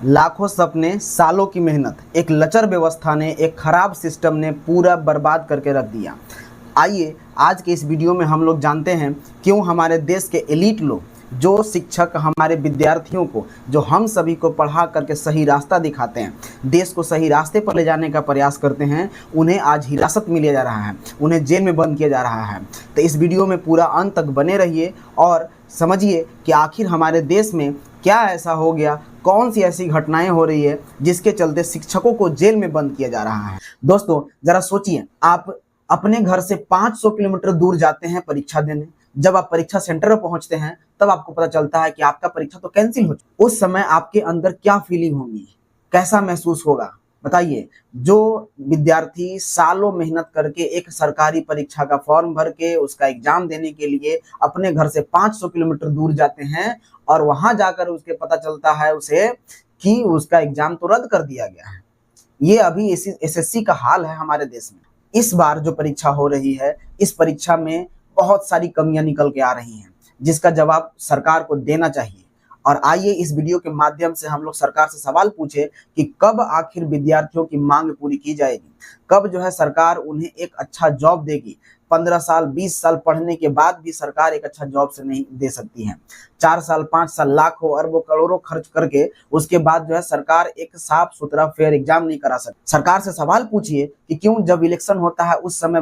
लाखों सपने, सालों की मेहनत, एक लचर व्यवस्था ने, एक खराब सिस्टम ने पूरा बर्बाद करके रख दिया। आइए आज के इस वीडियो में हम लोग जानते हैं क्यों हमारे देश के एलीट लोग, जो शिक्षक हमारे विद्यार्थियों को, जो हम सभी को पढ़ा करके सही रास्ता दिखाते हैं, देश को सही रास्ते पर ले जाने का प्रयास करते हैं, उन्हें आज हिरासत में लिया जा रहा है, उन्हें जेल में बंद किया जा रहा है। तो इस वीडियो में पूरा अंत तक बने रहिए और समझिए कि आखिर हमारे देश में क्या ऐसा हो गया, कौन सी ऐसी घटनाएं हो रही है जिसके चलते शिक्षकों को जेल में बंद किया जा रहा है। दोस्तों जरा सोचिए, आप अपने घर से 500 किलोमीटर दूर जाते हैं परीक्षा देने। जब आप परीक्षा सेंटर पर पहुंचते हैं तब आपको पता चलता है कि आपका परीक्षा तो कैंसिल हो चुका। उस समय आपके अंदर क्या फीलिंग होगी, कैसा महसूस होगा, बताइए। जो विद्यार्थी सालों मेहनत करके एक सरकारी परीक्षा का फॉर्म भर के उसका एग्जाम देने के लिए अपने घर से 500 किलोमीटर दूर जाते हैं और वहां जाकर उसके पता चलता है उसे कि उसका एग्जाम तो रद्द कर दिया गया है। ये अभी एसएससी का हाल है हमारे देश में। इस बार जो परीक्षा हो रही है, इस परीक्षा में बहुत सारी कमियां निकल के आ रही हैं, जिसका जवाब सरकार को देना चाहिए। और आइए इस वीडियो के माध्यम से हम लोग सरकार से सवाल पूछे कि कब आखिर विद्यार्थियों की मांग पूरी की जाएगी, कब जो है सरकार उन्हें एक अच्छा जॉब देगी। 15 साल 20 साल पढ़ने के बाद भी सरकार एक अच्छा जॉब से नहीं दे सकती है। 4 साल 5 साल लाखों अरबों करोड़ों खर्च करके उसके बाद जो है सरकार एक साफ सुथरा फेयर एग्जाम नहीं करा सकती। सरकार से सवाल पूछिए कि क्यों जब इलेक्शन होता है उस समय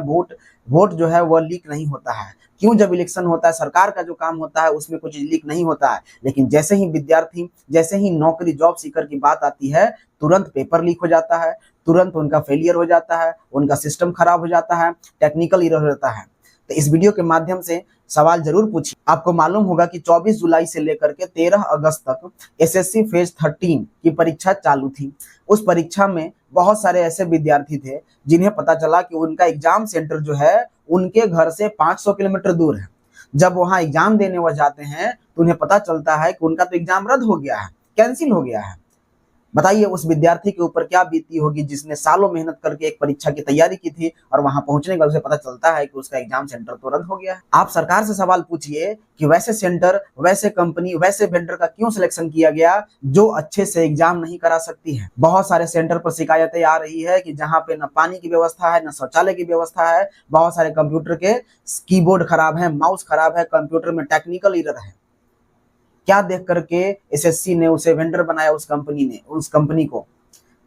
वोट जो है वह लीक नहीं होता है, क्यों जब इलेक्शन होता है सरकार का जो काम होता है उसमें कुछ लीक नहीं होता है, लेकिन जैसे ही विद्यार्थी, जैसे ही नौकरी जॉब सीकर की बात आती है तुरंत पेपर लीक हो जाता है, तुरंत उनका फेलियर हो जाता है, उनका सिस्टम खराब हो जाता है, टेक्निकल एरर रहता है। तो इस वीडियो के माध्यम से सवाल जरूर पूछिए। आपको मालूम होगा कि 24 जुलाई से लेकर के 13 अगस्त तक एसएससी फेज 13 की परीक्षा चालू थी। उस परीक्षा में बहुत सारे ऐसे विद्यार्थी थे जिन्हें पता चला कि उनका एग्जाम सेंटर जो है उनके घर से 500 किलोमीटर दूर है। जब वहां एग्जाम देने वह जाते हैं तो उन्हें पता चलता है कि उनका तो एग्जाम रद्द हो गया है, कैंसिल हो गया है। बताइए उस विद्यार्थी के ऊपर क्या बीती होगी जिसने सालों मेहनत करके एक परीक्षा की तैयारी की थी और वहां पहुंचने के बाद उसे पता चलता है कि उसका एग्जाम सेंटर तो रद्द हो गया है। आप सरकार से सवाल पूछिए कि वैसे सेंटर, वैसे कंपनी, वैसे वेंडर का क्यों सिलेक्शन किया गया जो अच्छे से एग्जाम नहीं करा सकती है। बहुत सारे सेंटर पर शिकायतें आ रही है कि जहाँ पे न पानी की व्यवस्था है, न शौचालय की व्यवस्था है, बहुत सारे कंप्यूटर के कीबोर्ड खराब है, माउस खराब है, कंप्यूटर में टेक्निकल एरर है। क्या देख करके एसएससी ने उसे वेंडर बनाया, उस कंपनी को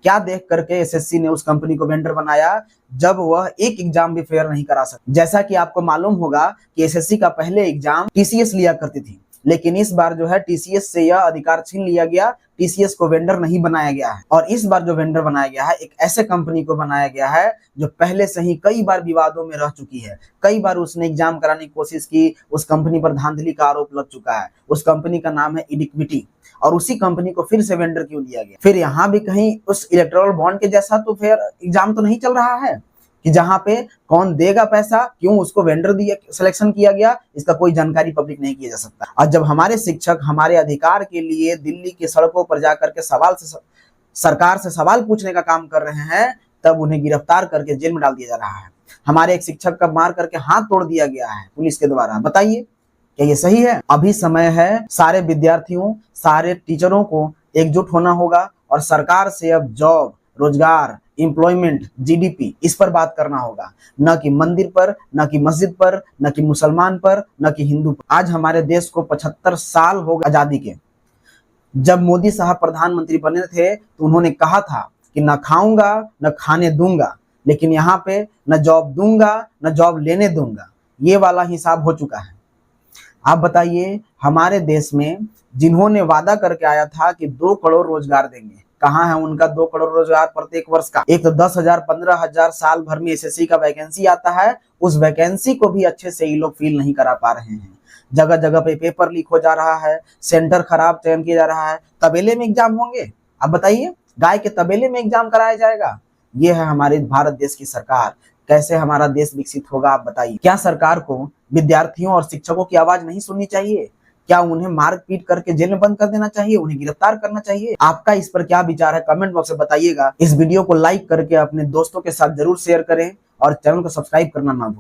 क्या देख करके एसएससी ने उस कंपनी को वेंडर बनाया जब वह एक एग्जाम भी फेयर नहीं करा सकती। जैसा कि आपको मालूम होगा कि एसएससी का पहले एग्जाम टीसीएस लिया करती थी, लेकिन इस बार जो है टीसीएस से यह अधिकार छीन लिया गया, टीसीएस को वेंडर नहीं बनाया गया है। और इस बार जो वेंडर बनाया गया है एक ऐसे कंपनी को बनाया गया है जो पहले से ही कई बार विवादों में रह चुकी है, कई बार उसने एग्जाम कराने की कोशिश की, उस कंपनी पर धांधली का आरोप लग चुका है। उस कंपनी का नाम है इडिक्विटी, और उसी कंपनी को फिर से वेंडर क्यों लिया गया। फिर यहाँ भी कहीं उस इलेक्टोरल बॉन्ड के जैसा तो फेयर एग्जाम तो नहीं चल रहा है कि जहां पे कौन देगा पैसा, क्यों उसको वेंडर दिया, सिलेक्शन किया गया, इसका कोई जानकारी पब्लिक नहीं किया जा सकता। और जब हमारे शिक्षक हमारे अधिकार के लिए दिल्ली की सड़कों पर जाकर के सरकार से सवाल पूछने का काम कर रहे हैं, तब उन्हें गिरफ्तार करके जेल में डाल दिया जा रहा है। हमारे एक शिक्षक का मार करके हाथ तोड़ दिया गया है पुलिस के द्वारा। बताइए क्या ये सही है? अभी समय है सारे विद्यार्थियों, सारे टीचरों को एकजुट होना होगा और सरकार से अब जॉब, रोजगार, एम्प्लॉयमेंट, जीडीपी, इस पर बात करना होगा, न कि मंदिर पर, न कि मस्जिद पर, न कि मुसलमान पर, न कि हिंदू पर। आज हमारे देश को 75 साल हो गए आजादी के। जब मोदी साहब प्रधानमंत्री बने थे तो उन्होंने कहा था कि न खाऊंगा न खाने दूंगा, लेकिन यहाँ पे न जॉब दूंगा न जॉब लेने दूंगा। ये वाला हिसाब हो चुका है। आप बताइए हमारे देश में जिन्होंने वादा करके आया था कि 2 करोड़ रोजगार देंगे, कहाँ है उनका 2 करोड़ रोजगार प्रत्येक वर्ष का? एक तो 10,000 15,000 साल भर में एसएससी का वैकेंसी आता है, उस वैकेंसी को भी अच्छे से ये लोग फिल नहीं करा पा रहे हैं। जगह जगह पे पेपर लीक हो जा रहा है, सेंटर खराब चयन किया जा रहा है। तबेले में एग्जाम होंगे? अब बताइए, गाय के तबेले में एग्जाम कराया जाएगा? ये है हमारे भारत देश की सरकार। कैसे हमारा देश विकसित होगा आप बताइए। क्या सरकार को विद्यार्थियों और शिक्षकों की आवाज नहीं सुननी चाहिए? क्या उन्हें मार पीट करके जेल में बंद कर देना चाहिए, उन्हें गिरफ्तार करना चाहिए? आपका इस पर क्या विचार है कमेंट बॉक्स में बताइएगा। इस वीडियो को लाइक करके अपने दोस्तों के साथ जरूर शेयर करें और चैनल को सब्सक्राइब करना ना भूलें।